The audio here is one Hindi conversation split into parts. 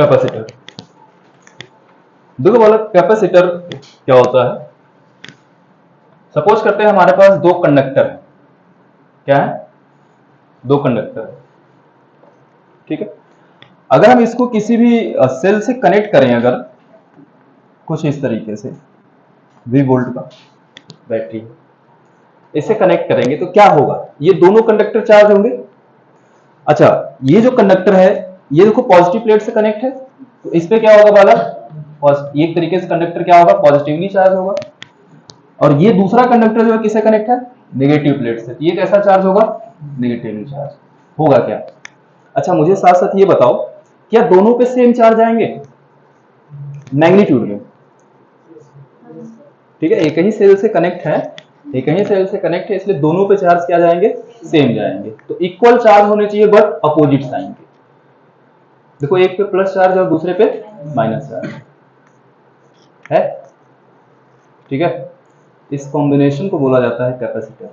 कैपेसिटर। देखो बालक, कैपेसिटर क्या होता है? सपोज करते हैं हमारे पास दो कंडक्टर है। क्या है? दो कंडक्टर है, ठीक है। अगर हम इसको किसी भी सेल से कनेक्ट करें, अगर कुछ इस तरीके से V वोल्ट का बैटरी इसे कनेक्ट करेंगे तो क्या होगा? ये दोनों कंडक्टर चार्ज होंगे। अच्छा, ये जो कंडक्टर है ये देखो पॉजिटिव प्लेट से कनेक्ट है, तो इस पे क्या होगा बालक? एक तरीके से कंडक्टर क्या होगा? पॉजिटिवली चार्ज होगा। और ये दूसरा कंडक्टर जो है किससे कनेक्ट है? नेगेटिव प्लेट से, ये कैसा चार्ज होगा? नेगेटिवली चार्ज होगा क्या? अच्छा, मुझे साथ साथ ये बताओ, क्या दोनों पे सेम चार्ज आएंगे मैग्नीट्यूड में? ठीक है, एक ही सेल से कनेक्ट है, एक ही सेल से कनेक्ट है, इसलिए दोनों पे चार्ज क्या जाएंगे? सेम जाएंगे। तो इक्वल चार्ज होने चाहिए बट अपोजिट साइन के। देखो, एक पे प्लस चार्ज और दूसरे पे माइनस चार्ज है, ठीक है। इस कॉम्बिनेशन को बोला जाता है कैपेसिटर।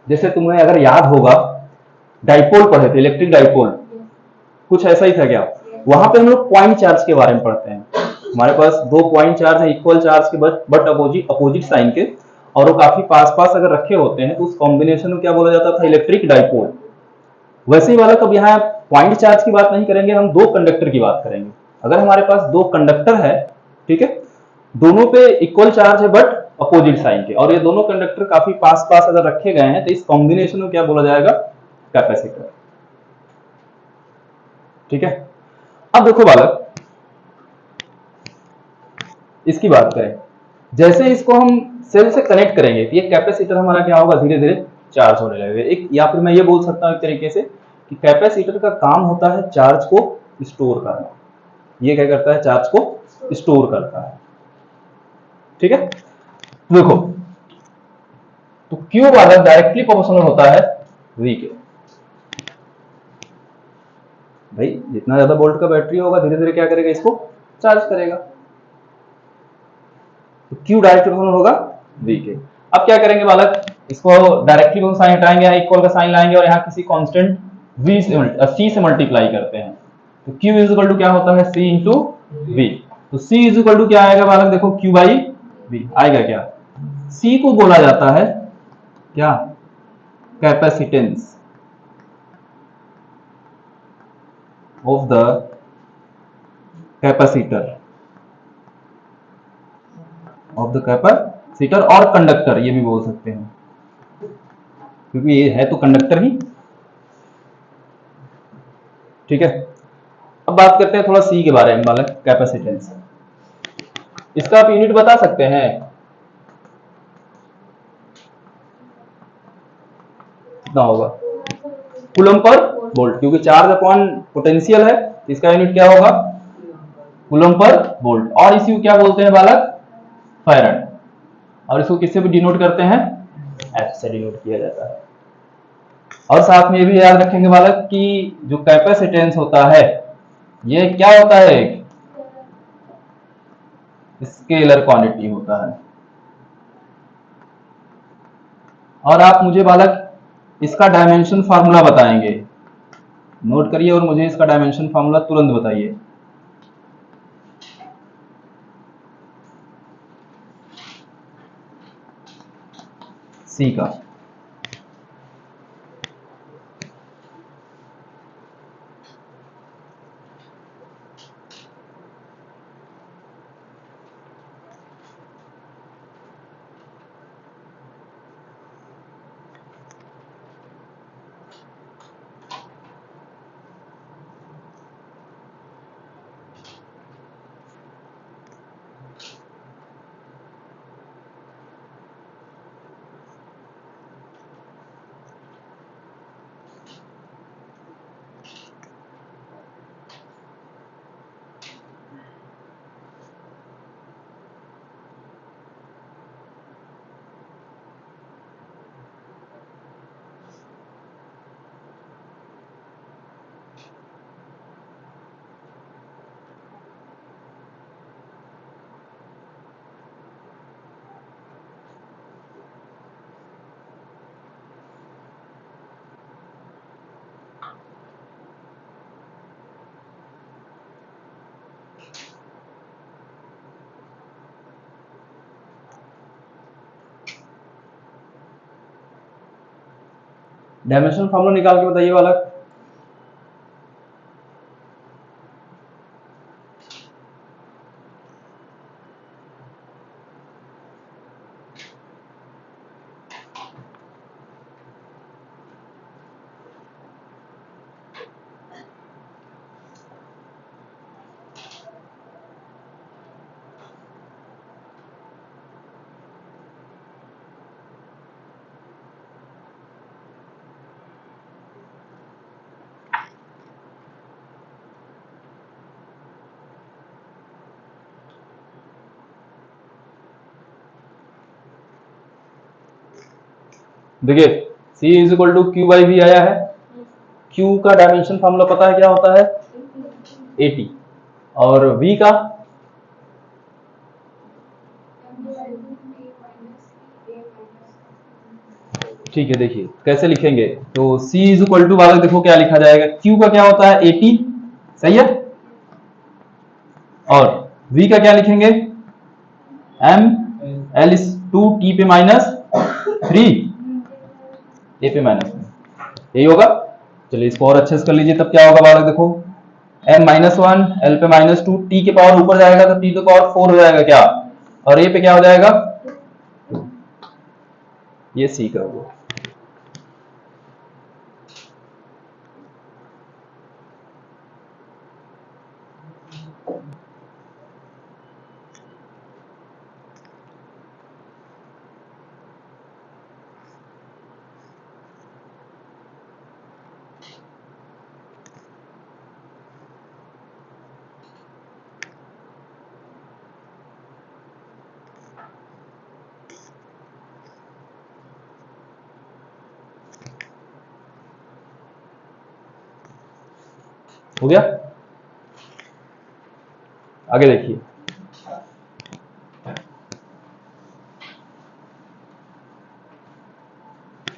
जैसे तुम्हें अगर याद होगा, डाइपोल पढ़े थे, इलेक्ट्रिक डाइपोल, कुछ ऐसा ही था क्या? वहां पे हम लोग पॉइंट चार्ज के बारे में पढ़ते हैं। हमारे पास दो पॉइंट चार्ज है इक्वल चार्ज के बट अपोजिट अपोजिट साइन के, और वो काफी पास पास अगर रखे होते हैं तो उस कॉम्बिनेशन को क्या बोला जाता था? Electric dipole. वैसे ही वाला, कब यहाँ पॉइंट चार्ज की बात नहीं करेंगे, हम दो कंडक्टर की बात करेंगे। अगर हमारे पास दो कंडक्टर है, ठीक है, दोनों पे इक्वल चार्ज है बट अपोजिट साइन के, और ये दोनों कंडक्टर काफी पास पास अगर रखे गए हैं तो इस कॉम्बिनेशन को क्या बोला जाएगा? कैपेसिटर, ठीक है। अब देखो बालक, इसकी बात करें, जैसे इसको हम सेल से कनेक्ट करेंगे तो ये कैपेसिटर हमारा क्या होगा? धीरे धीरे चार्ज होने लगेगा। एक, या फिर मैं ये बोल सकता हूं एक तरीके से कि कैपेसिटर का काम होता है चार्ज को स्टोर करना। ये क्या करता है? चार्ज को स्टोर करता है, ठीक है। देखो, तो क्यू वाला डायरेक्टली प्रोपोर्शनल होता है V के। भाई, जितना ज्यादा वोल्ट का बैटरी होगा धीरे धीरे क्या करेगा? इसको चार्ज करेगा। तो Q डायरेक्ट प्रोपोर्शनल होगा V के। अब क्या करेंगे बालक? इसको डायरेक्टली को साइन हटाएंगे, यहाँ इक्वल का साइन लाएंगे और यहाँ किसी कांस्टेंट C से मल्टीप्लाई करते हैं। तो Q इज इक्वल टू क्या होता है? C into V। तो C इज इक्वल टू क्या आएगा बालक? देखो, Q बाई V आएगा क्या? C को बोला जाता है क्या? Capacitance of the capacitor, of the capacitor और कंडक्टर, ये भी बोल सकते हैं, क्योंकि ये है तो कंडक्टर ही, ठीक है। अब बात करते हैं थोड़ा सी के बारे में बालक, कैपेसिटेंस। इसका आप यूनिट बता सकते हैं? कितना होगा? कूलम पर वोल्ट, क्योंकि चार्ज अपॉन पोटेंशियल है, इसका यूनिट क्या होगा? Coulomb per volt. और इसी को क्या बोलते हैं बालक? फैराड। और इसको किससे भी डिनोट करते हैं? एफ से डिनोट किया जाता है। और साथ में ये भी याद रखेंगे बालक कि जो कैपेसिटेंस होता है ये क्या होता है? स्केलर क्वांटिटी होता है। और आप मुझे बालक इसका डायमेंशन फार्मूला बताएंगे, नोट करिए और मुझे इसका डायमेंशन फार्मूला तुरंत बताइए। सी का डायमेंशन फॉर्मूला निकाल के बताइए वाला। देखिए C is equal to Q by V आया है। Q का डायमेंशन फॉर्मूला पता है क्या होता है? 80। और V का ठीक है, देखिए कैसे लिखेंगे। तो C इज इक्वल टू वाला देखो क्या लिखा जाएगा, Q का क्या होता है 80, सही है। और V का क्या लिखेंगे, M L इज 2 T पे माइनस 3 A पे माइनस, यही होगा। चलिए इसको और अच्छे से कर लीजिए, तब क्या होगा बालक देखो, M -1 L पे -2 T के पावर ऊपर जाएगा तो T तो पावर 4 हो जाएगा क्या, और A पे क्या हो जाएगा, ये C का होगा। हो गया। आगे देखिए,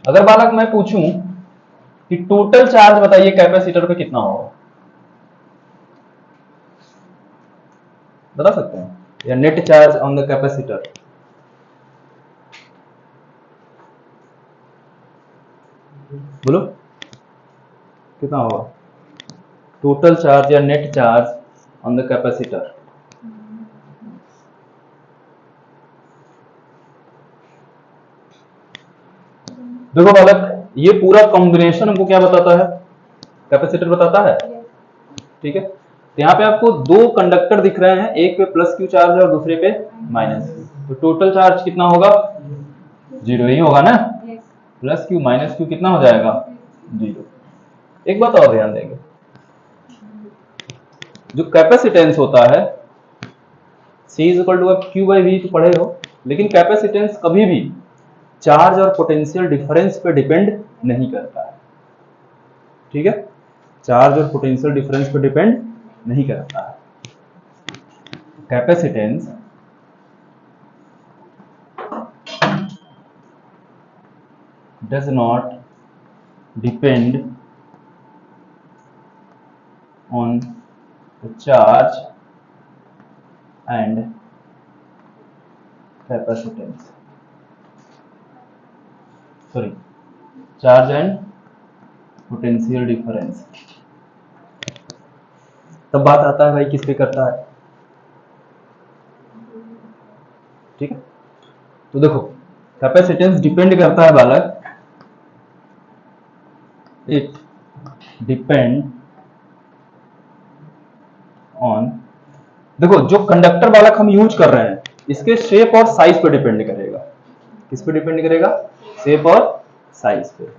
अगर बालक मैं पूछूं कि टोटल चार्ज बताइए कैपेसिटर पे कितना होगा, बता सकते हैं, या net charge on the capacitor, बोलो कितना होगा टोटल चार्ज या net charge on the capacitor. देखो बालक, ये पूरा कॉम्बिनेशन हमको क्या बताता है, कैपेसिटर बताता है, ठीक है। तो यहाँ पे आपको दो कंडक्टर दिख रहे हैं, एक पे प्लस क्यू चार्ज है और दूसरे पे माइनस, तो टोटल चार्ज कितना होगा, जीरो ही होगा ना, प्लस क्यू माइनस क्यू कितना हो जाएगा, जीरो। एक बात और ध्यान देंगे, जो कैपेसिटेंस होता है C इज इक्वल टू, आप क्यू बाई वी तो पढ़े हो, लेकिन कैपेसिटेंस कभी भी चार्ज और पोटेंशियल डिफरेंस पे डिपेंड नहीं करता है, ठीक है, चार्ज और पोटेंशियल डिफरेंस पे डिपेंड नहीं करता है। Capacitance does not depend on the charge and capacitance, sorry, charge and potential difference। तब बात आता है भाई किस पे करता है, ठीक है। तो देखो कैपेसिटेंस डिपेंड करता है बालक, इट डिपेंड ऑन, देखो जो कंडक्टर बालक हम यूज कर रहे हैं इसके शेप और साइज पे डिपेंड करेगा, किस पे डिपेंड करेगा, शेप और साइज पे।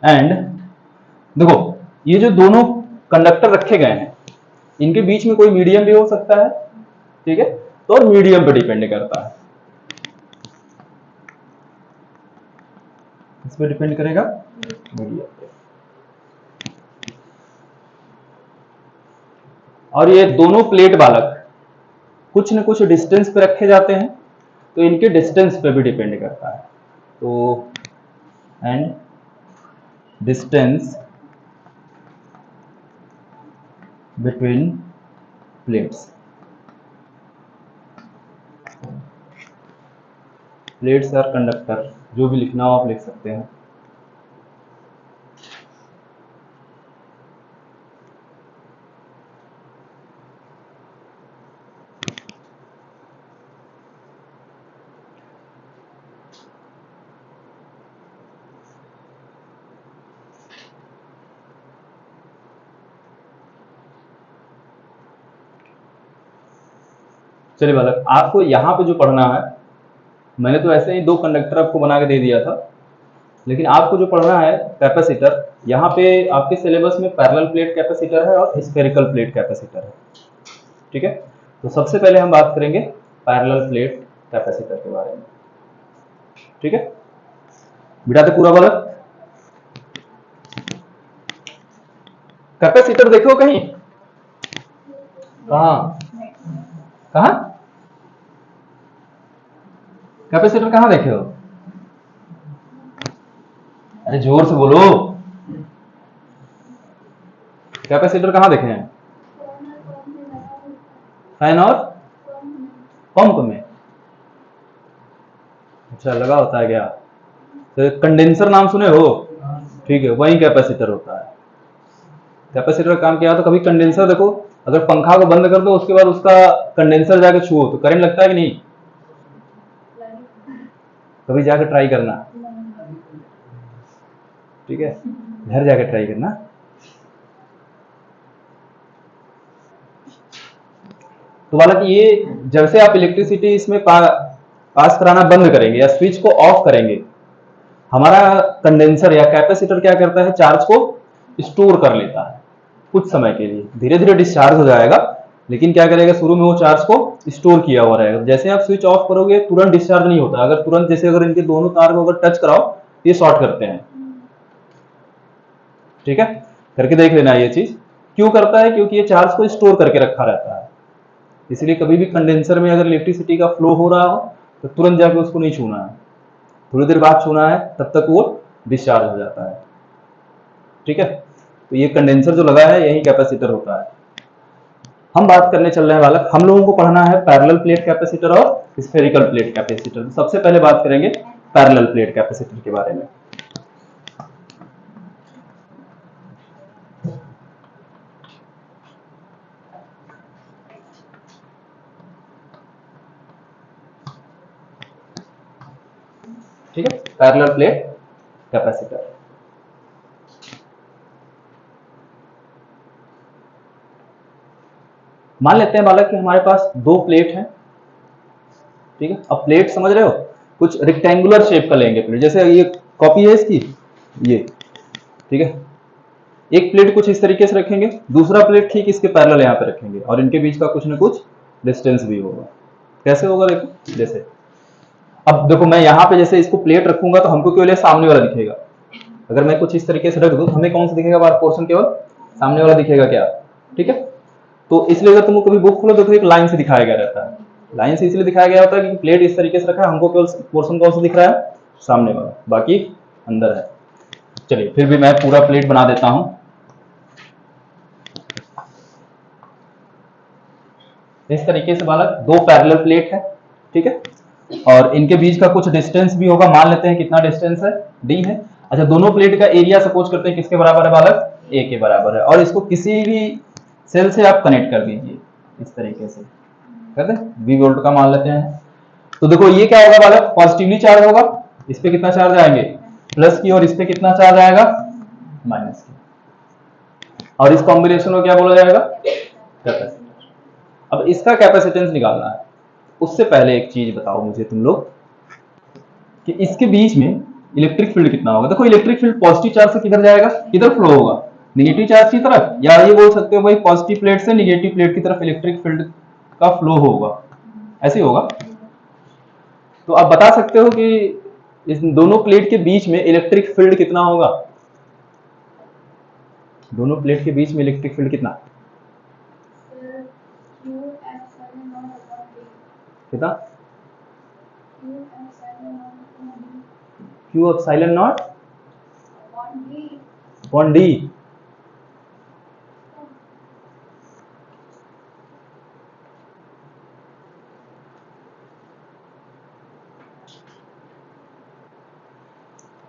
एंड देखो ये जो दोनों कंडक्टर रखे गए हैं इनके बीच में कोई मीडियम भी हो सकता है, ठीक है, तो और मीडियम पे डिपेंड करता है, इस पे डिपेंड करेगा मीडियम पे। और ये दोनों प्लेट बालक कुछ न कुछ डिस्टेंस पे रखे जाते हैं, तो इनके डिस्टेंस पे भी डिपेंड करता है। तो and distance between plates, plates और कंडक्टर, जो भी लिखना हो आप लिख सकते हैं। चलिए बालक, आपको यहाँ पे जो पढ़ना है, मैंने तो ऐसे ही दो कंडक्टर आपको बना के दे दिया था, लेकिन आपको जो पढ़ना है कैपेसिटर, यहाँ पे आपके सिलेबस में पैरेलल प्लेट कैपेसिटर है और स्फेरिकल प्लेट कैपेसिटर है। ठीक है, तो सबसे पहले हम बात करेंगे पैरेलल प्लेट कैपेसिटर के बारे में। ठीक है, बिठा दे पूरा बालक। कैपेसिटर देखो कहीं, कहाँ कहाँ कैपेसिटर कहाँ देखे हो? अरे जोर से बोलो, कैपेसिटर कहाँ देखे हैं? फैन और पंप में। अच्छा, लगा होता है क्या? तो कंडेंसर नाम सुने हो? ठीक है, वही कैपेसिटर होता है। कैपेसिटर का काम क्या होता है? कभी कंडेंसर देखो, अगर पंखा को बंद कर दो उसके बाद उसका कंडेंसर जाके छुओ तो करंट लगता है कि नहीं? कभी जाकर ट्राई करना, ठीक है, घर जाकर ट्राई करना। तो बालक ये जब से आप इलेक्ट्रिसिटी इसमें पास कराना बंद करेंगे या स्विच को ऑफ करेंगे, हमारा कंडेंसर या कैपेसिटर क्या करता है? चार्ज को स्टोर कर लेता है कुछ समय के लिए, धीरे धीरे डिस्चार्ज हो जाएगा, लेकिन क्या करेगा? शुरू में वो चार्ज को स्टोर किया हुआ रहेगा। जैसे आप स्विच ऑफ करोगे तुरंत डिस्चार्ज नहीं होता, अगर तुरंत, जैसे अगर इनके दोनों तार को अगर टच कराओ ये शॉर्ट करते हैं। ठीक है, करके देख लेना ये चीज क्यों करता है, क्योंकि ये चार्ज को स्टोर करके रखा रहता है। इसलिए कभी भी कंडेंसर में अगर इलेक्ट्रिसिटी का फ्लो हो रहा हो तो तुरंत जाके उसको नहीं छूना है, थोड़ी देर बाद छूना है, तब तक वो डिस्चार्ज हो जाता है। ठीक है, तो ये कंडेंसर जो लगा है यही कैपेसिटर होता है। हम बात करने चल रहे हैं बालक, हम लोगों को पढ़ना है पैरेलल प्लेट कैपेसिटर और स्फेरिकल प्लेट कैपेसिटर। तो सबसे पहले बात करेंगे पैरेलल प्लेट कैपेसिटर के बारे में। ठीक है, पैरेलल प्लेट कैपेसिटर। मान लेते हैं बालक कि हमारे पास दो प्लेट हैं। ठीक है, अब प्लेट समझ रहे हो, कुछ रेक्टेंगुलर शेप का लेंगे प्लेट, जैसे ये कॉपी है इसकी, ये। ठीक है, एक प्लेट कुछ इस तरीके से रखेंगे, दूसरा प्लेट ठीक इसके पैरेलल यहाँ पे रखेंगे, और इनके बीच का कुछ ना कुछ डिस्टेंस भी होगा। कैसे होगा देखो, जैसे अब देखो मैं यहाँ पे जैसे इसको प्लेट रखूंगा तो हमको केवल सामने वाला दिखेगा। अगर मैं कुछ इस तरीके से रख दूं हमें कौन सा दिखेगा? बार पोर्शन केवल सामने वाला दिखेगा क्या? ठीक है, तो इसलिए अगर तुमको कभी बुक खोलो तो एक लाइन से दिखाया गया रहता है। लाइन से इसलिए दिखाया गया होता है कि प्लेट इस तरीके से रखा है, हमको केवल पोर्शन कौन सा दिख रहा है? सामने वाला, बाकी अंदर है। चलिए फिर भी मैं पूरा प्लेट बना देता हूं। इस तरीके से बालक दो पैरेलल प्लेट है। ठीक है, और इनके बीच का कुछ डिस्टेंस भी होगा, मान लेते हैं कितना डिस्टेंस है? डी है। अच्छा, दोनों प्लेट का एरिया सपोज करते हैं किसके बराबर है बालक? ए के बराबर है, और इसको किसी भी सेल से आप कनेक्ट कर दीजिए इस तरीके से, कर दे, बी वोल्ट का मान लेते हैं। तो देखो ये क्या होगा बालक? पॉजिटिवली चार्ज होगा, इस पे कितना चार्ज आएंगे? प्लस की, और इस पे कितना चार्ज आएगा? माइनस की, और इस कॉम्बिनेशन को क्या बोला जाएगा? कैपेसिटर। अब इसका कैपेसिटेंस निकालना है, उससे पहले एक चीज बताओ मुझे तुम लोग कि इसके बीच में इलेक्ट्रिक फील्ड कितना होगा? देखो इलेक्ट्रिक फील्ड पॉजिटिव चार्ज से किधर जाएगा? किधर फ्लो होगा? निगेटिव चार्ज की तरफ, या ये बोल सकते हो भाई पॉजिटिव प्लेट से निगेटिव प्लेट की तरफ इलेक्ट्रिक फील्ड का फ्लो होगा, ऐसे होगा। तो आप बता सकते हो कि इस दोनों प्लेट के बीच में इलेक्ट्रिक फील्ड कितना होगा? दोनों प्लेट के बीच में इलेक्ट्रिक फील्ड कितना? कितना? Q epsilon not upon D.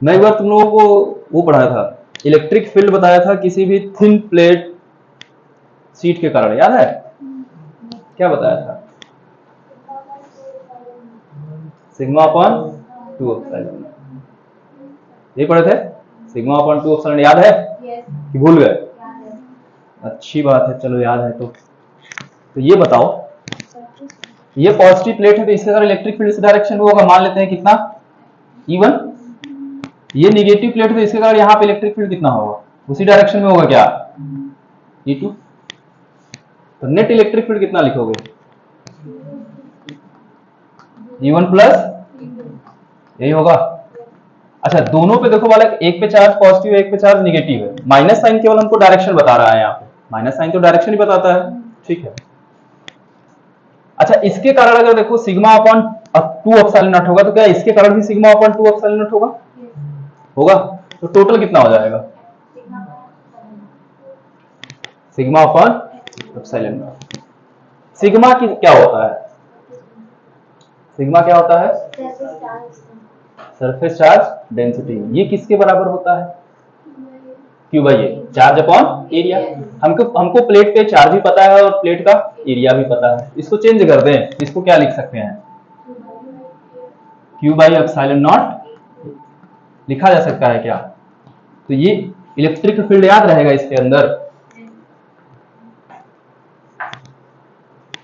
मैं एक बार तुम लोगों को वो पढ़ाया था, इलेक्ट्रिक फील्ड बताया था किसी भी थिन प्लेट शीट के कारण, याद है? क्या बताया था? सिग्मा अपॉन 2 एप्सिलॉन, ये पढ़े थे? सिग्मा अपॉन 2 एप्सिलॉन, याद है कि भूल गए? अच्छी बात है, चलो याद है तो ये बताओ, ये पॉजिटिव प्लेट है तो इसके कारण इलेक्ट्रिक फील्ड इस डायरेक्शन में होगा, मान लेते हैं कितना, E1। ये निगेटिव प्लेट है तो इसके कारण यहाँ पे इलेक्ट्रिक फील्ड कितना होगा, उसी डायरेक्शन में होगा, क्या, E2। तो नेट इलेक्ट्रिक फील्ड कितना लिखोगे, E1 प्लस, यही होगा। अच्छा, दोनों पे देखो वाला, एक पे चार्ज पॉजिटिव है, एक पे चार्ज निगेटिव है, माइनस साइन केवल हमको डायरेक्शन बता रहा है, यहाँ पे माइनस साइन तो डायरेक्शन ही बताता है, ठीक है। अच्छा, इसके कारण अगर देखो सिग्मा अपॉन 2 एप्सिलॉन नॉट होगा, तो क्या इसके कारण भी सिग्मा अपॉन 2 एप्सिलॉन नॉट होगा? होगा। तो टोटल कितना हो जाएगा, sigma upon epsilon not. Sigma की क्या होता है, सिग्मा क्या होता है, सरफेस चार्ज डेंसिटी। ये किसके बराबर होता है, Q by A, charge upon area. हमको प्लेट पे चार्ज भी पता है और प्लेट का एरिया भी पता है। इसको चेंज कर दें, इसको क्या लिख सकते हैं, क्यू बाई एप्सिलॉन नॉट लिखा जा सकता है क्या? तो ये इलेक्ट्रिक फील्ड याद रहेगा इसके अंदर।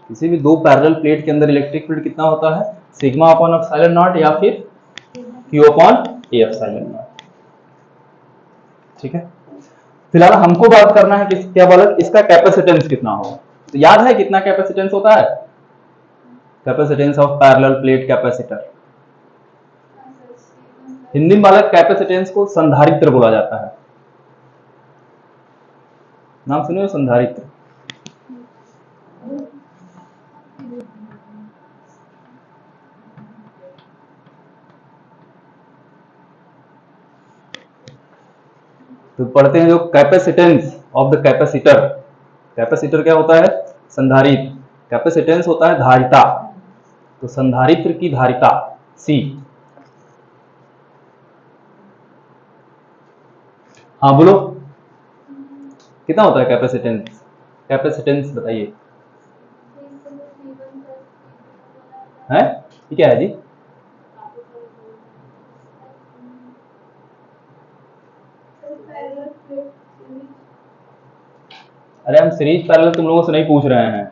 किसी भी दो पैरेलल प्लेट के अंदर इलेक्ट्रिक फील्ड कितना होता है, सिग्मा अपॉन एप्सिलॉन नॉट या फिर Q upon A epsilon not, ठीक है। फिलहाल हमको बात करना है कि क्या बालक, इसका कैपेसिटेंस कितना होगा। तो याद है कितना कैपेसिटेंस होता है, capacitance of parallel plate capacitor. Hindi में बालक कैपेसिटेंस को संधारित्र बोला जाता है, नाम सुने हो संधारित्र? तो पढ़ते हैं जो capacitance of the capacitor. Capacitor क्या होता है, संधारित्र। कैपेसिटेंस होता है धारिता, तो संधारित्र की धारिता C। हाँ बोलो, कितना होता है कैपेसिटेंस, कैपेसिटेंस बताइए। है ये क्या है जी, अरे हम सीरीज पैरेलल तुम लोगों से नहीं पूछ रहे हैं।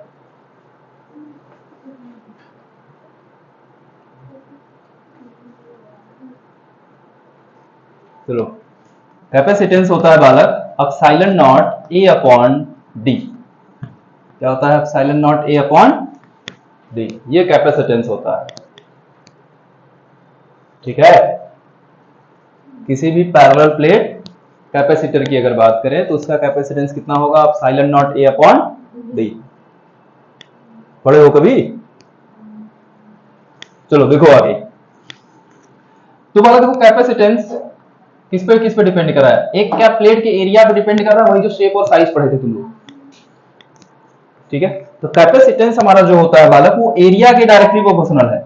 चलो, कैपेसिटेंस होता है बालक epsilon not a upon D. क्या होता है, epsilon not a upon D, ये कैपेसिटेंस होता है, ठीक है। किसी भी पैरेलल प्लेट कैपेसिटर की अगर बात करें तो उसका कैपेसिटेंस कितना होगा, epsilon not a upon D. पढ़े हो कभी? चलो देखो आगे। तो बालक देखो कैपेसिटेंस किस पे डिपेंड कर रहा है, एक क्या प्लेट के एरिया पे डिपेंड कर रहा है, वही जो शेप और साइज पढ़े थे तुम लोग, ठीक है। तो कैपेसिटेंस हमारा जो होता है बालक, वो एरिया के डायरेक्टली प्रोपोर्शनल है।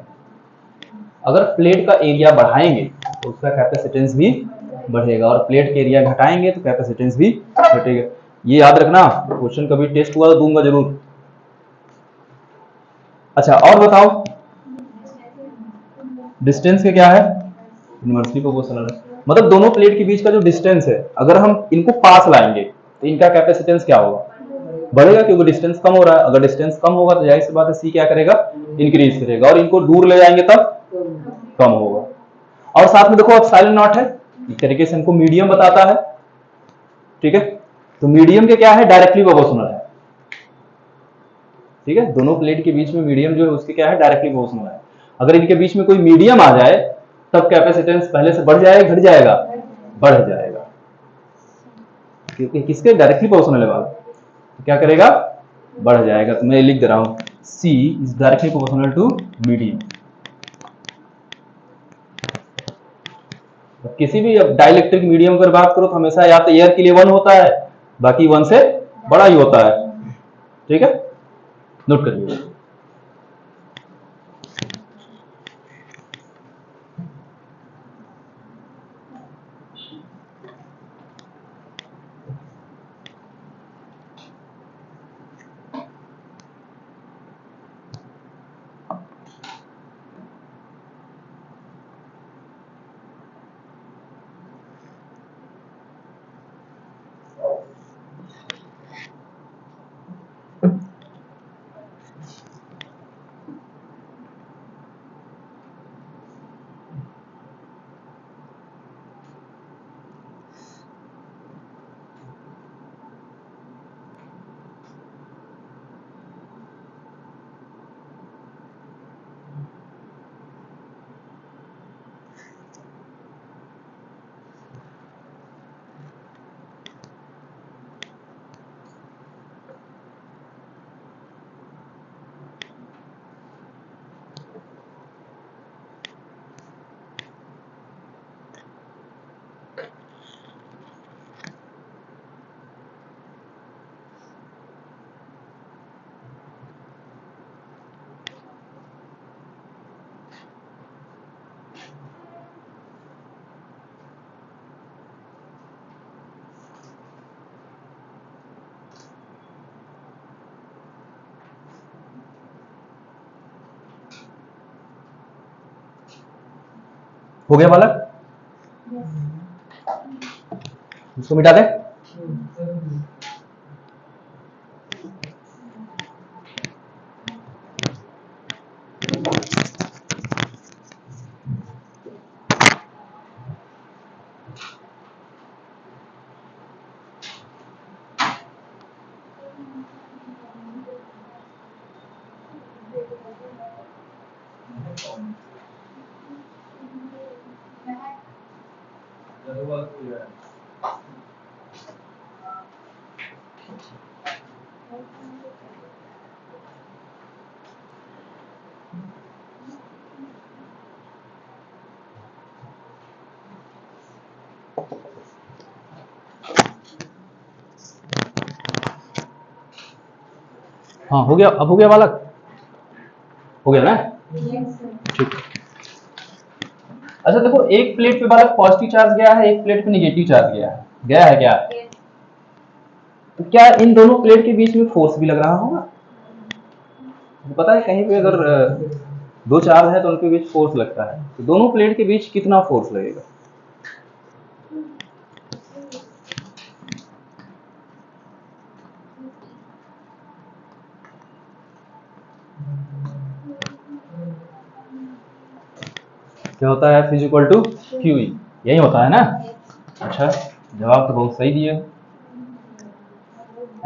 अगर प्लेट का एरिया बढ़ाएंगे तो उसका कैपेसिटेंस भी बढ़ेगा, और प्लेट के एरिया घटाएंगे तो कैपेसिटेंस भी घटेगा। ये याद रखना, क्वेश्चन कभी टेस्ट हुआ तो दूंगा जरूर। अच्छा और बताओ, डिस्टेंस के क्या है, इनवर्सली प्रोपोर्शनल है। मतलब दोनों प्लेट के बीच का जो डिस्टेंस है, अगर हम इनको पास लाएंगे तो इनका कैपेसिटेंस क्या होगा, बढ़ेगा, क्योंकि डिस्टेंस कम हो रहा है। अगर डिस्टेंस कम होगा तो जाहिर सी बात है सी क्या करेगा, इंक्रीज करेगा, और इनको दूर ले जाएंगे तब कम होगा। और साथ में देखो एप्सिलॉन नॉट है, इस तरीके से हमको मीडियम बताता है, ठीक है। तो मीडियम के क्या है, डायरेक्टली प्रोपोर्शनल है, ठीक है। दोनों प्लेट के बीच में मीडियम जो है उसके क्या है, डायरेक्टली प्रोपोर्शनल है। अगर इनके बीच में कोई मीडियम आ जाए तब कैपेसिटेंस पहले से बढ़ जाएगा, घट जाएगा, बढ़ जाएगा, क्योंकि किसके डायरेक्टली प्रोपोर्शनल है बात, तो क्या करेगा, बढ़ जाएगा। तो मैं लिख दे रहा हूं, C is directly proportional to medium. किसी भी डाइलेक्ट्रिक मीडियम पर बात करो तो हमेशा या तो एयर के लिए 1 होता है, बाकी 1 से बड़ा ही होता है, ठीक है, नोट करिए। हो गया बालक, इसको मिटा दे। हाँ हो गया, अब हो गया बालक, हो गया ना, ठीक। अच्छा देखो, एक प्लेट पे बालक पॉजिटिव चार्ज गया है, एक प्लेट पे निगेटिव चार्ज गया है क्या? तो क्या इन दोनों प्लेट के बीच में फोर्स भी लग रहा होगा? पता है कहीं पे अगर दो चार्ज है तो उनके बीच फोर्स लगता है, तो दोनों प्लेट के बीच कितना फोर्स लगेगा? क्या होता है? F is equal to Q, यही होता है ना? अच्छा, जवाब तो बहुत सही दिए।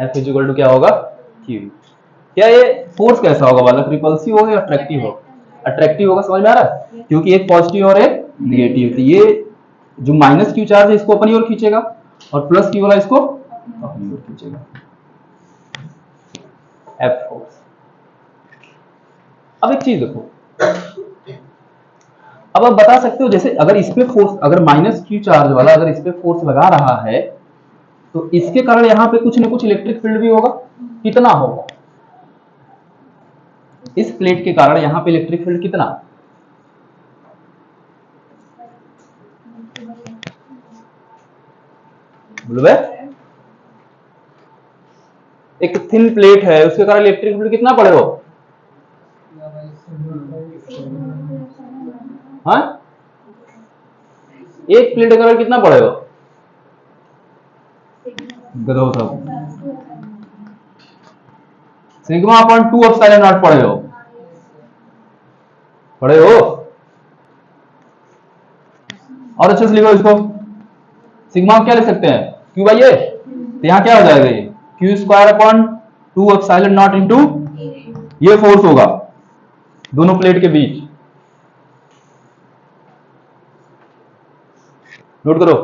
F इज इक्वल टू क्या होगा? क्यू। क्या ये फोर्स कैसा होगा बालक? रिपल्सिव होगा या अट्रैक्टिव होगा? अट्रैक्टिव होगा, समझ में आ रहा है? क्योंकि एक पॉजिटिव और एक निगेटिव, तो ये जो माइनस क्यू चार्ज है इसको अपनी ओर खींचेगा और प्लस क्यू वाला इसको अपनी ओर खींचेगा। F force. अब एक चीज देखो, अब आप बता सकते हो जैसे अगर इस पे फोर्स, अगर माइनस क्यू चार्ज वाला अगर इस पे फोर्स लगा रहा है तो इसके कारण यहाँ पे कुछ ना कुछ इलेक्ट्रिक फील्ड भी होगा। कितना होगा? इस प्लेट के कारण यहाँ पे इलेक्ट्रिक फील्ड कितना? बोलो बे। एक थिन प्लेट है, उसके कारण इलेक्ट्रिक फील्ड कितना पड़े हो? हाँ, एक प्लेट का कितना पड़े हो? गधो सब, सिग्मा अपॉन 2 एप्सिलॉन नॉट पढ़े हो? पढ़े हो? और अच्छे से लिखो इसको। सिग्मा क्या लिख सकते हैं? क्यू बाई ए। तो यहाँ क्या हो जाएगा? ये Q square upon 2 epsilon not into ये फोर्स होगा दोनों प्लेट के बीच। नोट करो।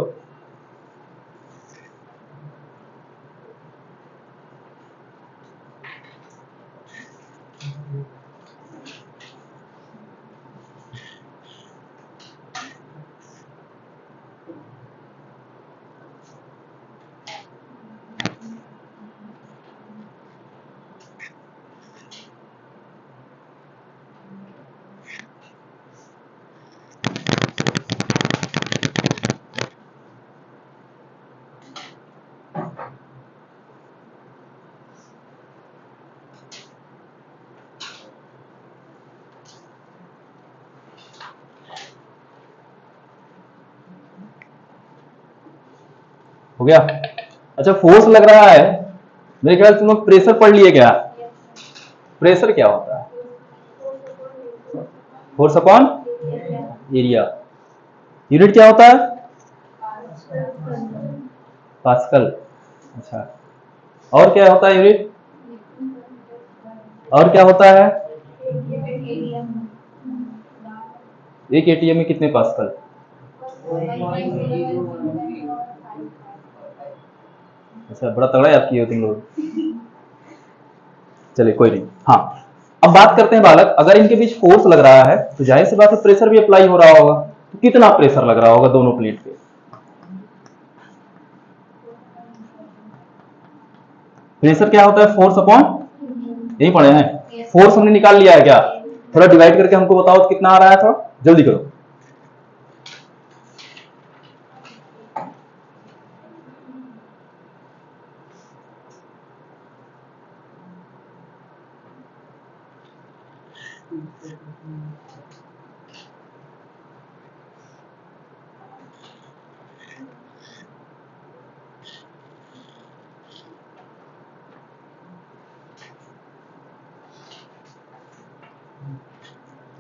हो गया? अच्छा, फोर्स लग रहा है, मेरे ख्याल से तुम लोग प्रेशर पढ़ लिए क्या? प्रेशर क्या होता है? Force upon area. यूनिट क्या होता है? पास्कल। अच्छा, और क्या होता है यूनिट? और क्या होता है? एक एटीएम में कितने पास्कल? अच्छा, बड़ा तगड़ा याद किए हो तुम लोग। चलिए कोई नहीं। हाँ, अब बात करते हैं बालक, अगर इनके बीच फोर्स लग रहा है तो जाहिर सी बात है प्रेशर भी अप्लाई हो रहा होगा। तो कितना प्रेशर लग रहा होगा दोनों प्लेट पे? प्रेशर क्या होता है? फोर्स अपॉन, यही पढ़े हैं। फोर्स हमने निकाल लिया है क्या? थोड़ा डिवाइड करके हमको बताओ कितना आ रहा है, थोड़ा जल्दी करो।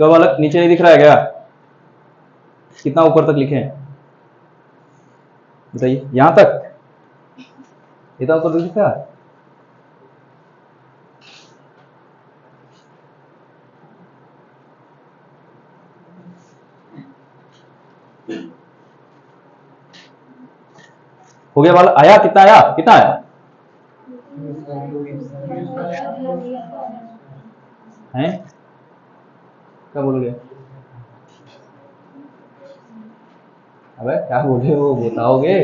क्या बालक नीचे नहीं दिख रहा है क्या? कितना ऊपर तक लिखे हैं बताइए, यहां तक, इतना ऊपर तक दिख रहा है? हो गया बालक? आया कितना, आया कितना आया हैं? क्या बोलोगे? अबे क्या बोले वो बताओगे?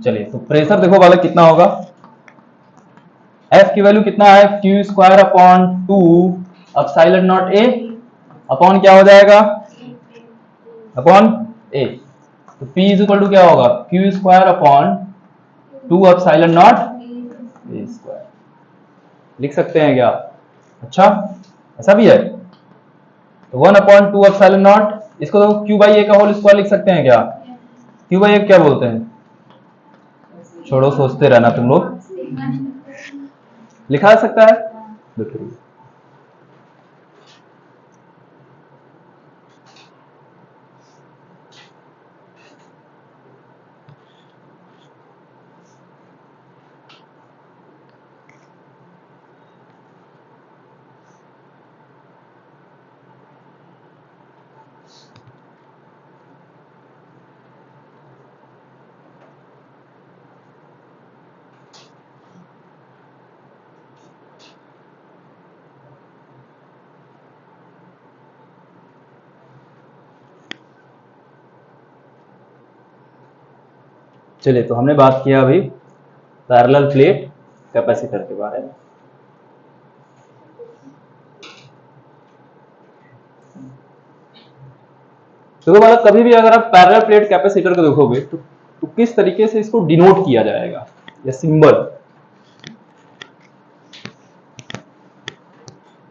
चलिए तो प्रेशर देखो बालक कितना होगा, एफ की वैल्यू कितना है, Q square upon 2 epsilon not a upon क्या हो जाएगा, अपॉन ए। तो P इज इक्वल टू क्या होगा, Q square upon 2 epsilon not a square, लिख सकते हैं क्या? अच्छा ऐसा भी है, तो 1 अपॉन 2 एप्सिलॉन नॉट, इसको तो क्यू बाई ए का होल स्क्वायर लिख सकते हैं क्या? क्यू बाई ए क्या बोलते हैं? छोड़ो सोचते रहना तुम लोग, लिखा जा सकता है। देखिए चलिए तो हमने बात किया अभी पैरेलल प्लेट कैपेसिटर के बारे में। तो बालक कभी भी अगर आप पैरेलल प्लेट कैपेसिटर को देखोगे तो किस तरीके से इसको डिनोट किया जाएगा, या सिंबल।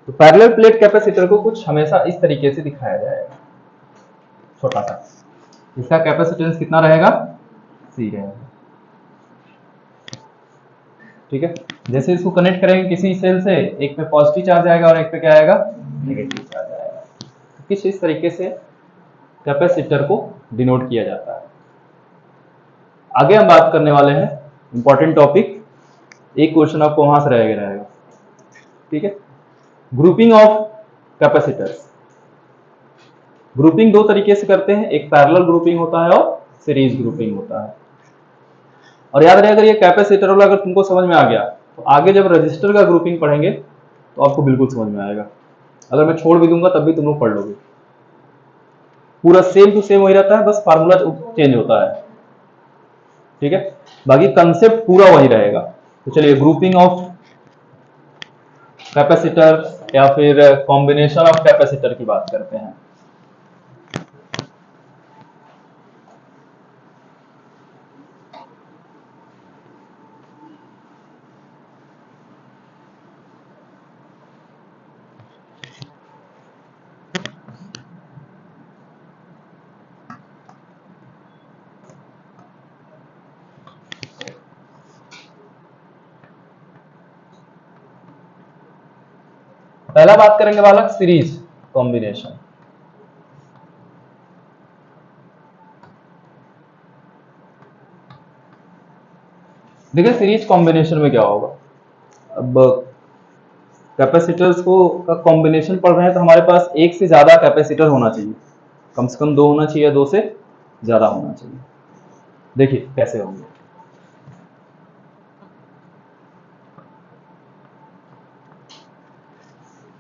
तो पैरेलल प्लेट कैपेसिटर को कुछ हमेशा इस तरीके से दिखाया जाएगा, छोटा सा, इसका कैपेसिटेंस कितना रहेगा, सी रहेगा, ठीक है। जैसे इसको कनेक्ट करेंगे किसी सेल से, एक पे पॉजिटिव चार्ज आएगा और एक पे क्या आएगा, नेगेटिव चार्ज आएगा। तो किस इस तरीके से कैपेसिटर को डिनोट किया जाता है। आगे हम बात करने वाले हैं इंपॉर्टेंट टॉपिक, एक क्वेश्चन आपको वहां से रहेगा, ठीक है। ग्रुपिंग ऑफ कैपेसिटर्स, ग्रुपिंग दो तरीके से करते हैं, एक पैरेलल ग्रुपिंग होता है और सीरीज ग्रुपिंग होता है। और याद रहे, अगर ये कैपेसिटर वाला अगर तुमको समझ में आ गया तो आगे जब रजिस्टर का ग्रुपिंग पढ़ेंगे तो आपको बिल्कुल समझ में आएगा। अगर मैं छोड़ भी दूंगा तब भी तुम लोग पढ़ लोगे, पूरा सेम टू सेम वही रहता है, बस फार्मूला चेंज होता है, ठीक है। बाकी कंसेप्ट पूरा वही रहेगा। तो चलिए ग्रुपिंग ऑफ कैपेसिटर या फिर कॉम्बिनेशन ऑफ कैपेसिटर की बात करते हैं। पहला बात करेंगे बालक सीरीज कॉम्बिनेशन। देखिए सीरीज कॉम्बिनेशन में क्या होगा, अब कैपेसिटर्स को का कॉम्बिनेशन पढ़ रहे हैं तो हमारे पास एक से ज्यादा कैपेसिटर होना चाहिए, कम से कम दो होना चाहिए, दो से ज्यादा होना चाहिए। देखिए कैसे होंगे,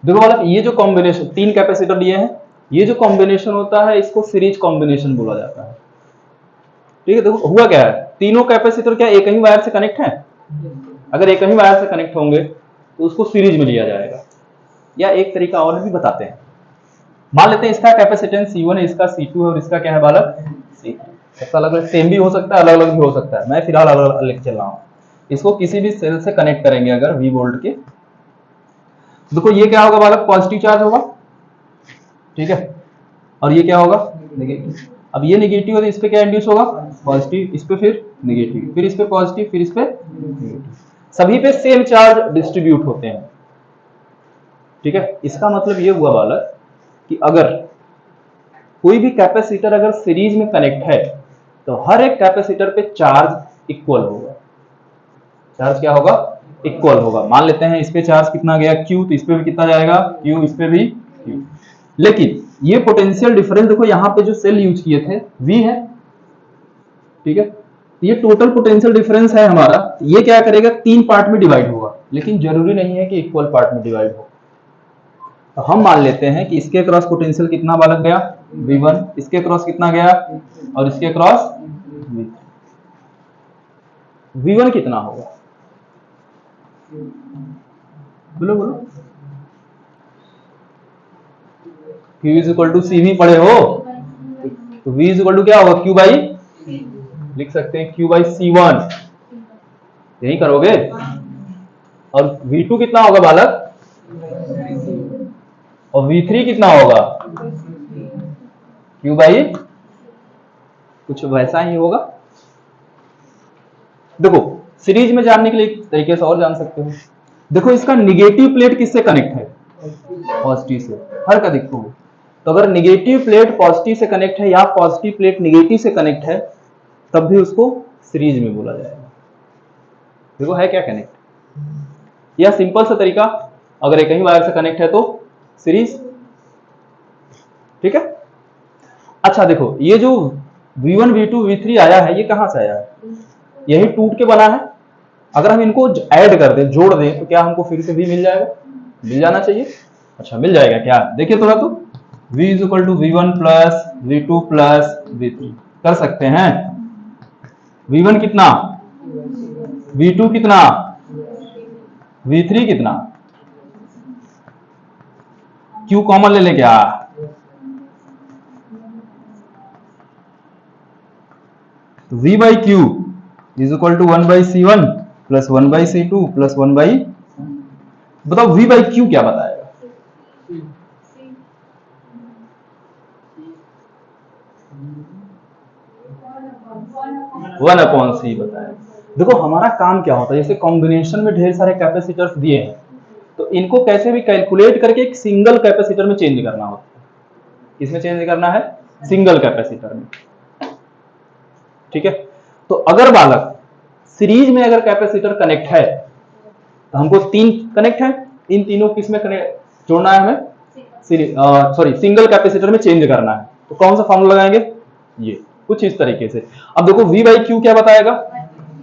देखो बालक ये जो कॉम्बिनेशन, तीन कैपेसिटर लिए हैं, ये जो कॉम्बिनेशन होता है इसको सीरीज कॉम्बिनेशन बोला जाता है, ठीक है। देखो हुआ क्या है, तीनों कैपेसिटर क्या एक ही वायर से कनेक्ट है, अगर एक ही वायर से कनेक्ट होंगे तो उसको सीरीज में लिया जाएगा। या एक तरीका और भी बताते हैं, मान लेते हैं इसका कैपेसिटेंस C1 है, इसका C2 है और इसका क्या है बालक, C3। सबका अलग अलग सेम भी हो सकता है, अलग अलग भी हो सकता है, मैं फिलहाल अलग अलग लेके चल रहा हूँ। इसको किसी भी सेल से कनेक्ट करेंगे अगर V वोल्ट के, देखो ये क्या होगा बालक, पॉजिटिव चार्ज होगा, ठीक है, और ये क्या होगा, नेगेटिव। अब ये नेगेटिव है तो इस पे क्या इंड्यूस होगा, पॉजिटिव, इस पे फिर नेगेटिव, फिर इस पे पॉजिटिव, फिर इस पे नेगेटिव। सभी पे सेम चार्ज डिस्ट्रीब्यूट होते हैं। ठीक है, इसका मतलब ये हुआ बालक कि अगर कोई भी कैपेसिटर अगर सीरीज में कनेक्ट है तो हर एक कैपेसिटर पे चार्ज इक्वल होगा। चार्ज क्या होगा? इक्वल होगा। मान लेते हैं इस पे चार्ज कितना गया Q, तो इस पे भी कितना जाएगा Q, इस पे भी Q। लेकिन ये पोटेंशियल डिफरेंस देखो, यहां पे जो सेल यूज किए थे V है। ठीक है, ये टोटल पोटेंशियल डिफरेंस है हमारा। ये क्या करेगा? 3 पार्ट में डिवाइड होगा, लेकिन जरूरी नहीं है कि इक्वल पार्ट में डिवाइड हो। तो हम मान लेते हैं कि इसके क्रॉस पोटेंशियल कितना बालक गया? V1, इसके क्रॉस कितना गया, और इसके क्रॉस V3। V1 कितना होगा? बोलो बोलो। Q is equal to CV पढ़े हो, तो V इज इक्वल टू क्या होगा? Q बाई, लिख सकते हैं Q बाई C1, यही करोगे। और V2 कितना होगा बालक? और V3 कितना होगा? Q बाई, कुछ वैसा ही होगा। देखो, सीरीज में जानने के लिए एक तरीके से और जान सकते हो। देखो, इसका निगेटिव प्लेट किससे कनेक्ट है? पॉजिटिव से। हर का देखोगे तो अगर निगेटिव प्लेट पॉजिटिव से कनेक्ट है या पॉजिटिव प्लेट निगेटिव से कनेक्ट है, तब भी उसको सीरीज में बोला जाएगा। देखो है क्या कनेक्ट, या सिंपल सा तरीका, अगर एक ही वायर से कनेक्ट है तो सीरीज। ठीक है। अच्छा देखो, ये जो V1 V2 V3 आया है, ये कहां से आया है? यही टूट के बना है। अगर हम इनको ऐड कर दें, जोड़ दें, तो क्या हमको फिर से V मिल जाएगा? मिल जाना चाहिए। अच्छा, मिल जाएगा क्या? देखिए थोड़ा तो, V is equal to V1 plus V2 plus V3 कर सकते हैं। V1 कितना, V2 कितना, V3 कितना, Q कॉमन ले ले क्या? तो V by Q is equal to 1 by C1 plus 1 by C2 plus 1 by, बताओ V बाई Q क्या बताएगा? 1/C बताएगा। देखो हमारा काम क्या होता है, जैसे कॉम्बिनेशन में ढेर सारे कैपेसिटर्स दिए हैं, तो इनको कैसे भी कैलकुलेट करके एक सिंगल कैपेसिटर में चेंज करना होता है। किसमें चेंज करना है? सिंगल कैपेसिटर में। ठीक है, तो अगर बालक सीरीज में अगर कैपेसिटर कनेक्ट है, तो हमको 3 कनेक्ट है, इन तीनों किसमें कनेक्ट जोड़ना है हमें? सॉरी, सिंगल कैपेसिटर में चेंज करना है। तो कौन सा फॉर्मूला लगाएंगे? ये कुछ इस तरीके से। अब देखो V बाई Q क्या बताएगा?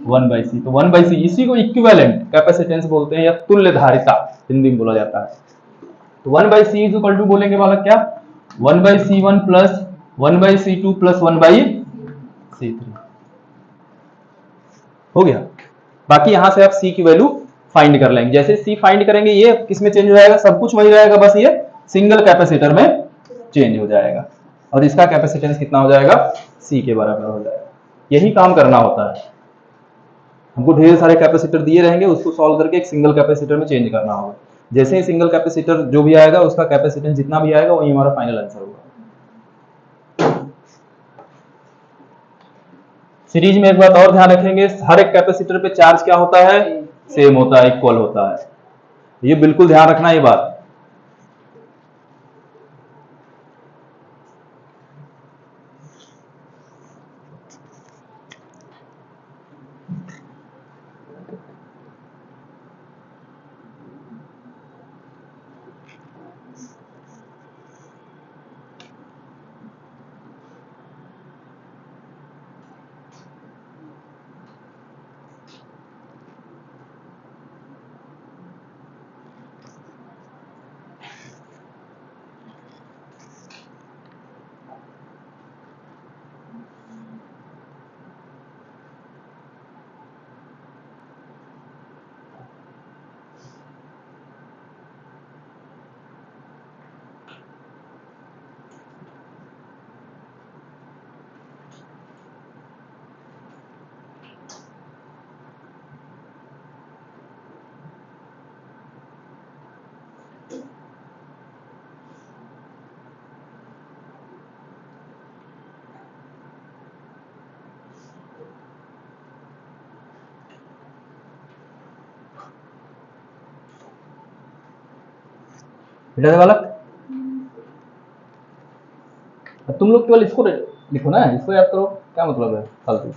1/C। तो 1/C इसी को इक्विवेलेंट कैपेसिटेंस बोलते हैं, या तुल्य धारिता हिंदी में बोला जाता है। तो 1/C इज इक्वल टू बोलेंगे बालक क्या? 1/C1 plus 1/C2 plus 1/C3 हो गया। बाकी यहां से आप C की वैल्यू फाइंड कर लेंगे। जैसे C फाइंड करेंगे, ये किस में चेंज हो जाएगा? सब कुछ वही रहेगा, बस ये सिंगल कैपेसिटर में चेंज हो जाएगा। और इसका कैपेसिटेंस कितना हो जाएगा? C के बराबर हो जाएगा। यही काम करना होता है। हमको ढेर सारे कैपेसिटर दिए रहेंगे, उसको सॉल्व करके एक सिंगल कैपेसिटर में चेंज करना होगा। जैसे ही सिंगल कैपेसिटर जो भी आएगा, उसका कैपेसिटेंस जितना भी आएगा, वही हमारा फाइनल आंसर होगा। सीरीज में एक बात और ध्यान रखेंगे, हर एक कैपेसिटर पे चार्ज क्या होता है? सेम होता है, इक्वल होता है। ये बिल्कुल ध्यान रखना ये बात। बेटा बालक, अब तुम लोग केवल इसको लिखो ना, इसको याद करो, क्या मतलब है फालतू।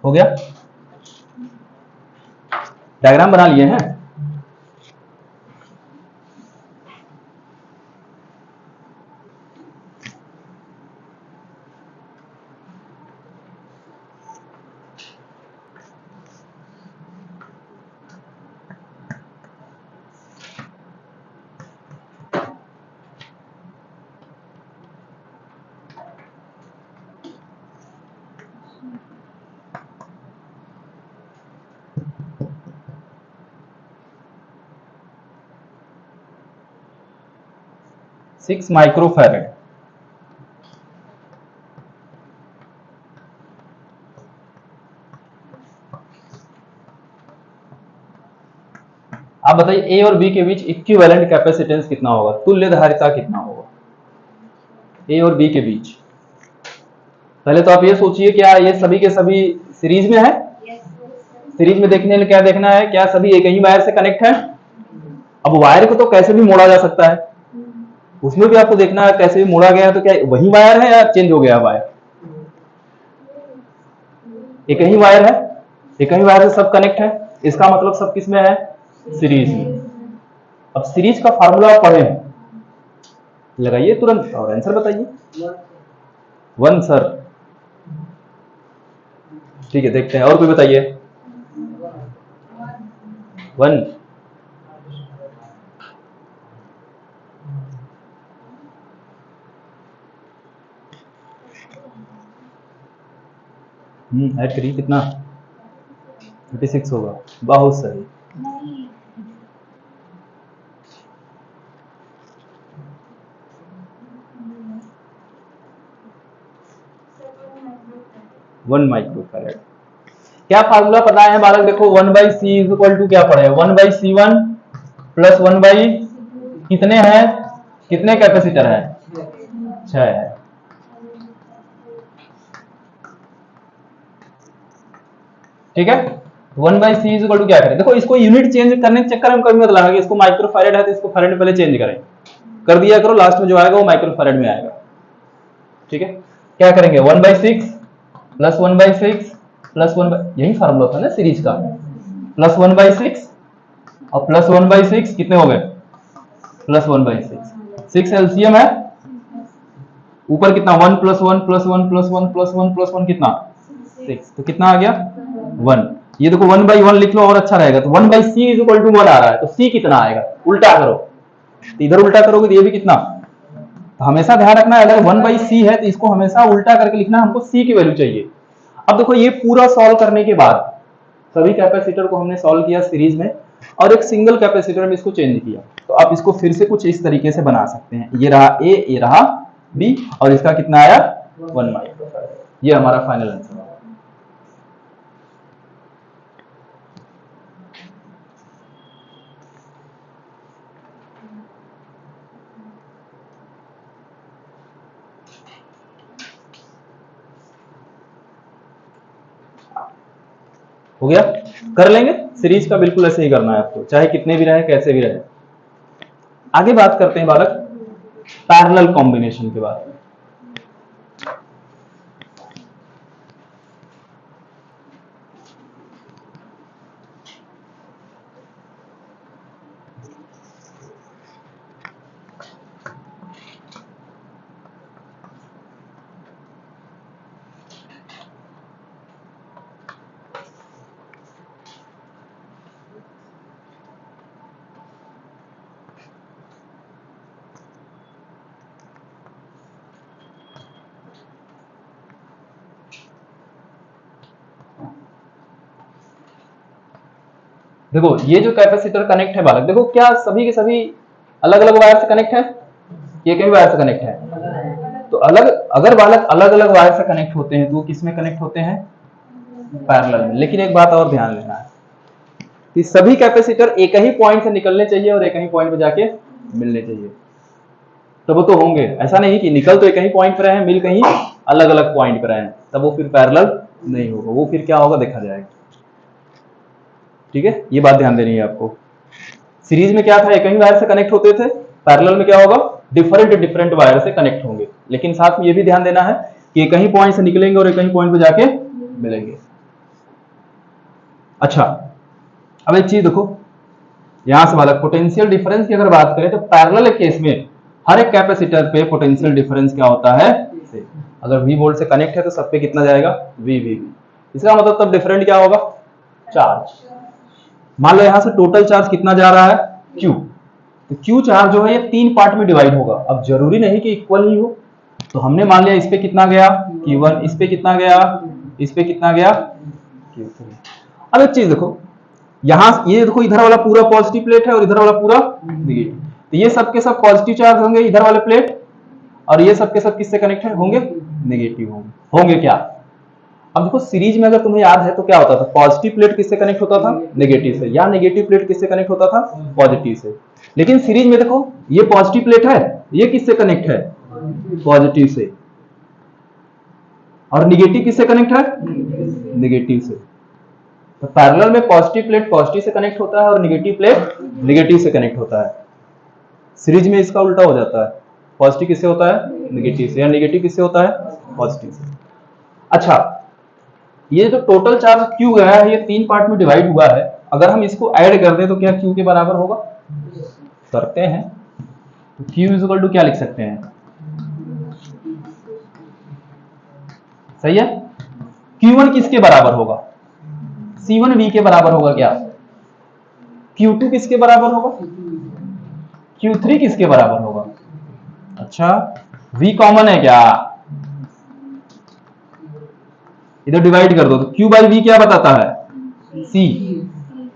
हो गया, डायग्राम बना लिए हैं। सिक्स माइक्रोफैरेड, आप बताइए ए और बी के बीच इक्विवेलेंट कैपेसिटेंस कितना होगा, तुल्य धारिता कितना होगा ए और बी के बीच। पहले तो आप ये सोचिए, क्या ये सभी के सभी सीरीज में है? सीरीज में देखने में क्या देखना है, क्या सभी एक ही वायर से कनेक्ट है? अब वायर को तो कैसे भी मोड़ा जा सकता है, उसमें भी आपको देखना है कैसे भी मोड़ा गया है तो क्या वही वायर है या चेंज हो गया वायर? एक ही वायर है, एक ही वायर से सब कनेक्ट है, इसका मतलब सब किस में है? सीरीज में। अब सीरीज का फार्मूला आप पढ़े हैं, लगाइए तुरंत और आंसर बताइए। वन सर, ठीक है, देखते हैं और कोई बताइए। वन, ऐड करिए, कितना? 36 होगा, बहुत सही। One microfarad. क्या फार्मूला पता है बालक? देखो 1/c इज इक्वल टू क्या पड़े, 1/c1 प्लस 1 कितने हैं, कितने कैपेसिटर है? 6 है। ठीक है, 1/c इज इक्वल टू क्या करें, देखो इसको यूनिट चेंज करने के चक्कर में कभी मत लगाना कि इसको माइक्रोफैरेड है तो इसको फैरेड में पहले चेंज करें, कर दिया करो, लास्ट में जो आएगा वो माइक्रोफैरेड में आएगा। ठीक है, क्या करेंगे, 1/6 प्लस 1/6 प्लस 1, यही फार्मूला था ना सीरीज का, प्लस 1/6 और प्लस 1/6 कितने हो गए? प्लस 1/6, 6 एलसीएम है, ऊपर कितना 1 plus 1 plus 1 plus 1 plus 1 plus 1 कितना 6, तो कितना आ गया 1। ये देखो 1/1 लिख लो और अच्छा रहेगा, तो 1/c इज इक्वल टू 1 आ रहा है, तो c कितना आएगा, उल्टा करो, तो इधर उल्टा करोगे तो ये भी कितना, तो हमेशा ध्यान रखना अगर 1/c है तो इसको हमेशा उल्टा करके लिखना, हमको c की वैल्यू चाहिए। अब देखो ये पूरा सॉल्व करने के बाद सभी कैपेसिटर को हमने सॉल्व किया सीरीज में और एक सिंगल कैपेसिटर में इसको चेंज किया, तो आप इसको फिर से कुछ इस तरीके से बना सकते हैं, ये रहा ए, ये रहा बी और इसका कितना आया 1 माइक्रोफैरेड, ये हमारा फाइनल आंसर होगा। हो गया, कर लेंगे, सीरीज का बिल्कुल ऐसे ही करना है आपको, चाहे कितने भी रहे कैसे भी रहे। आगे बात करते हैं बालक पैरेलल कॉम्बिनेशन के बारे में। देखो ये जो कैपेसिटर कनेक्ट है बालक, देखो क्या सभी के सभी अलग अलग वायर से कनेक्ट है, ये कहीं वायर से कनेक्ट है। तो अलग, अगर बालक अलग अलग वायर से कनेक्ट होते हैं तो वो किस में कनेक्ट होते हैं, पैरेलल में। लेकिन एक बात और ध्यान लेना है कि सभी कैपेसिटर एक ही पॉइंट से निकलने चाहिए और एक ही पॉइंट पे जाके मिलने चाहिए, तब वो तो होंगे। ऐसा नहीं कि निकल तो एक ही पॉइंट पर रहे हैं, मिल कहीं अलग अलग पॉइंट पर रहे हैं, तब वो फिर पैरेलल नहीं होगा, वो फिर क्या होगा देखा जाएगा। ठीक है, ये बात ध्यान देनी है आपको। सीरीज में क्या था, एक ही वायर से कनेक्ट होते थे, पैरेलल में क्या होगा, डिफरेंट डिफरेंट वायर से कनेक्ट होंगे। लेकिन साथ में ये भी ध्यान देना है कि एक ही पॉइंट से निकलेंगे और एक ही पॉइंट पे जाके मिलेंगे। अच्छा, अब एक चीज देखो, यहां से बालक पोटेंशियल डिफरेंस की अगर बात करें तो पैरेलल केस में हर एक कैपेसिटर पे पोटेंशियल डिफरेंस क्या होता है, अगर V वोल्ट से कनेक्ट है तो सब पे कितना जाएगा, V। इसका मतलब तब डिफरेंट क्या होगा, चार्ज। मान लो यहां से टोटल चार्ज कितना जा रहा है, Q। तो Q चार्ज जो है ये 3 पार्ट में डिवाइड होगा। अब जरूरी नहीं कि इक्वल ही हो, तो हमने मान लिया इस पे कितना गया Q1, इस पे कितना गया, इस पे कितना गया Q3। अब एक चीज देखो, यहां ये देखो इधर वाला पूरा पॉजिटिव प्लेट है और इधर वाला पूरा नेगेटिव, तो ये सब के सब पॉजिटिव चार्ज होंगे इधर वाले प्लेट, और ये सब के सब किससे कनेक्टेड होंगे, नेगेटिव होंगे क्या। अब देखो सीरीज में अगर तुम्हें याद है तो क्या होता था, पॉजिटिव प्लेट किससे कनेक्ट होता था, नेगेटिव से, या नेगेटिव प्लेट किससे कनेक्ट होता था, पॉजिटिव से। लेकिन सीरीज में देखो ये पॉजिटिव प्लेट है, ये किससे कनेक्ट है, पॉजिटिव से, और नेगेटिव किससे कनेक्ट है, नेगेटिव से। तो पैरेलल में पॉजिटिव प्लेट पॉजिटिव से कनेक्ट होता है और नेगेटिव प्लेट नेगेटिव से कनेक्ट होता है। सीरीज में इसका उल्टा हो जाता है, पॉजिटिव किससे होता है, नेगेटिव से, या नेगेटिव किससे होता है, पॉजिटिव से। अच्छा, ये जो टोटल चार्ज Q गया है ये 3 पार्ट में डिवाइड हुआ है, अगर हम इसको ऐड कर दें तो क्या Q के बराबर होगा, करते हैं। तो Q इक्वल टू क्या लिख सकते हैं, सही है। Q1 किसके बराबर होगा, C1 V के बराबर होगा क्या, Q2 किसके बराबर होगा, Q3 किसके बराबर होगा। अच्छा, V कॉमन है क्या, इधर डिवाइड कर दो तो Q बाई V क्या बताता है, C।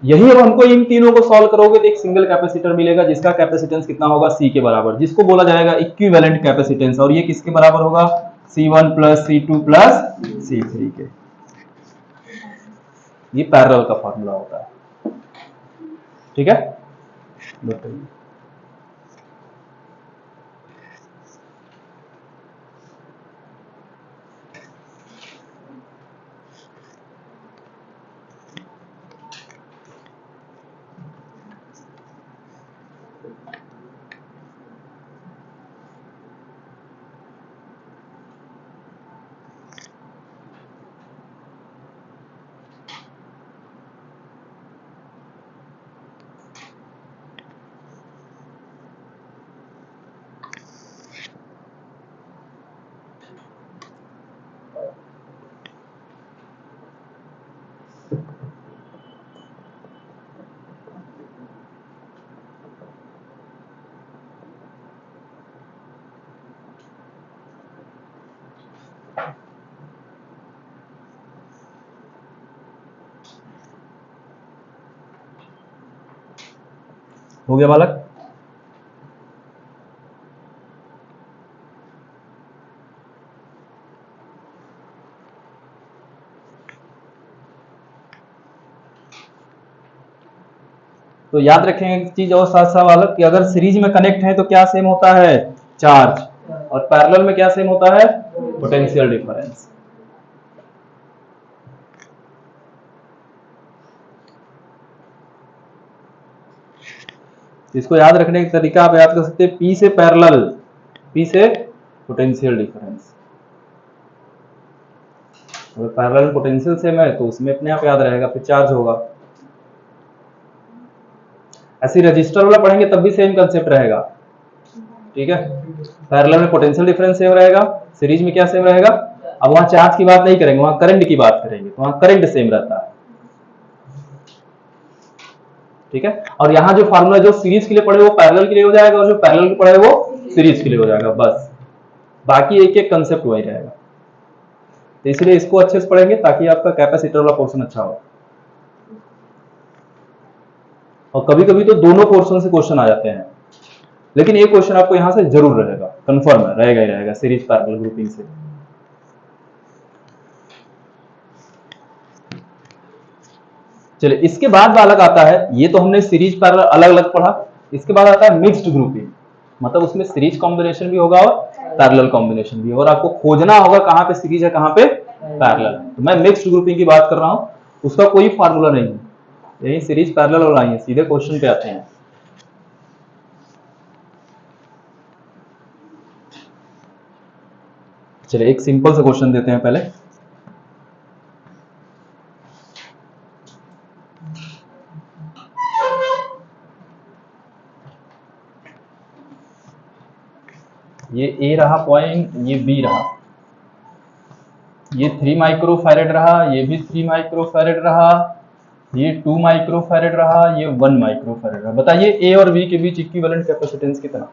यही अब हमको इन तीनों को सॉल्व करोगे तो एक सिंगल कैपेसिटर मिलेगा जिसका कैपेसिटेंस कितना होगा, C के बराबर, जिसको बोला जाएगा इक्विवेलेंट कैपेसिटेंस, और ये किसके बराबर होगा, C1 plus C2 plus C3 के। ये पैरेलल का फॉर्मूला होता है। ठीक है, बताइए। हो गया बालक, तो याद रखेंगे एक चीज और साथ साथ बालक कि अगर सीरीज में कनेक्ट है तो क्या सेम होता है, चार्ज, और पैरेलल में क्या सेम होता है, पोटेंशियल डिफरेंस। इसको याद रखने का तरीका आप याद कर सकते हैं, P से पैरेलल, P से पोटेंशियल डिफरेंस। अगर पैरेलल पोटेंशियल सेम है तो उसमें अपने आप याद रहेगा, फिर चार्ज होगा। ऐसे रजिस्टर वाला पढ़ेंगे तब भी सेम कंसेप्ट रहेगा। ठीक है, पैरेलल में पोटेंशियल डिफरेंस सेम रहेगा, सीरीज में क्या सेम रहेगा। अब वहां चार्ज की बात नहीं करेंगे, वहां करंट की बात करेंगे, तो वहां करंट सेम रहता है। ठीक है, और यहाँ जो फार्मूला जो सीरीज के लिए पढ़े वो पैरेलल के लिए हो जाएगा, और जो पैरेलल के पढ़े वो सीरीज के लिए हो जाएगा, बस बाकी एक एक कंसेप्ट वही रहेगा। तो इसलिए इसको अच्छे से पढ़ेंगे ताकि आपका कैपेसिटर वाला पोर्शन अच्छा हो। और कभी कभी तो दोनों पोर्शन से क्वेश्चन आ जाते हैं, लेकिन एक क्वेश्चन आपको यहां से जरूर रहेगा, कंफर्म है, रहेगा ही रहेगा सीरीज पैरेलल ग्रुपिंग से। चलिए इसके बाद बालक आता है, ये तो हमने सीरीज पैरेलल अलग अलग पढ़ा, इसके बाद आता है मिक्स्ड ग्रुपिंग, मतलब उसमें सीरीज कॉम्बिनेशन भी होगा और पैरेलल कॉम्बिनेशन भी, और आपको खोजना होगा कहां पे सीरीज है कहां पे पैरेलल है। तो मैं मिक्स्ड ग्रुपिंग की बात कर रहा हूं, उसका कोई फार्मूला नहीं है, यही सीरीज पैरेलल और आई है, सीधे क्वेश्चन पे आते हैं। चलिए एक सिंपल सा क्वेश्चन देते हैं पहले। ये ए रहा पॉइंट, ये बी रहा, ये 3 माइक्रोफैरेड रहा, ये भी 3 माइक्रोफैरेड रहा, ये 2 माइक्रोफैरेड रहा, ये 1 माइक्रोफैरेड रहा। बताइए ए और बी के बीच इक्विवेलेंट कैपेसिटेंस कितना?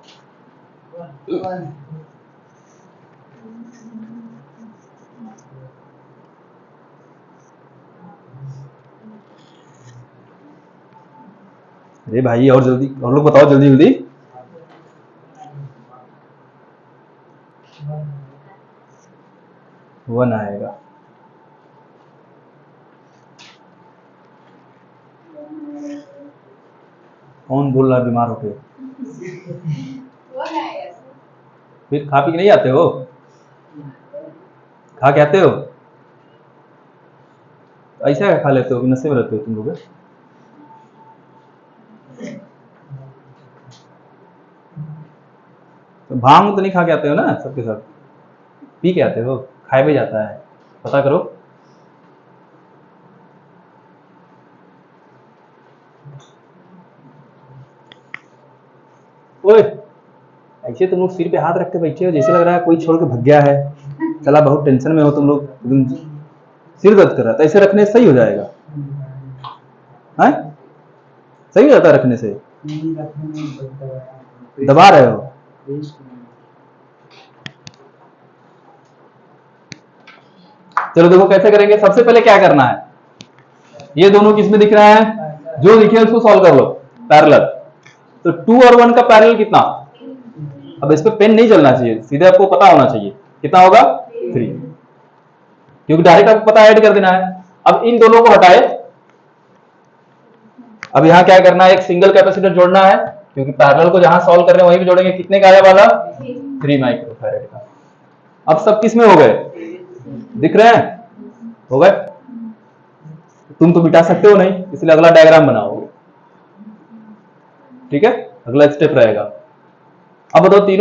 अरे भाई और जल्दी, और लोग बताओ जल्दी जल्दी। वन आएगा। कौन बोल रहा है बीमार होके? फिर खा पी के नहीं आते हो? खा के आते हो? ऐसा खा लेते हो कि नशे में रहते हो तुम लोग? तो भांग तो नहीं खा के आते हो ना सबके साथ? पी के आते हो? खाए भी जाता है, पता करो। ओए ऐसे तुम लोग सिर पे हाथ रख के बैठे हो, जैसे लग रहा है कोई छोड़ के भग गया है, चला बहुत टेंशन में हो तुम लोग, एकदम सिर दर्द कर रहा है, तो ऐसे रखने से सही हो जाएगा? है सही हो जाता है रखने से? दबा रहे हो? चलो देखो कैसे करेंगे। सबसे पहले क्या करना है, ये दोनों किसमें दिख रहा है, जो दिखे उसको सॉल्व कर लो पैरेलल। तो 2 और 1 का पैरेलल कितना? अब इस पे पेन नहीं चलना चाहिए, सीधे आपको पता होना चाहिए कितना होगा 3, क्योंकि डायरेक्ट आपको पता ऐड कर देना है। अब इन दोनों को हटाए, अब यहां क्या करना है, एक सिंगल कैपेसिटर जोड़ना है, क्योंकि पैरेलल को जहां सॉल्व कर रहे हैं वहीं भी जोड़ेंगे। कितने का आया वाला? 3 माइक्रोफैरेड का। अब सब किस में हो गए, दिख रहे हैं? हो गए। तुम तो मिटा सकते हो नहीं, इसलिए अगला डायग्राम बनाओगे, ठीक है? अगला स्टेप रहेगा। अब बताओ तीनों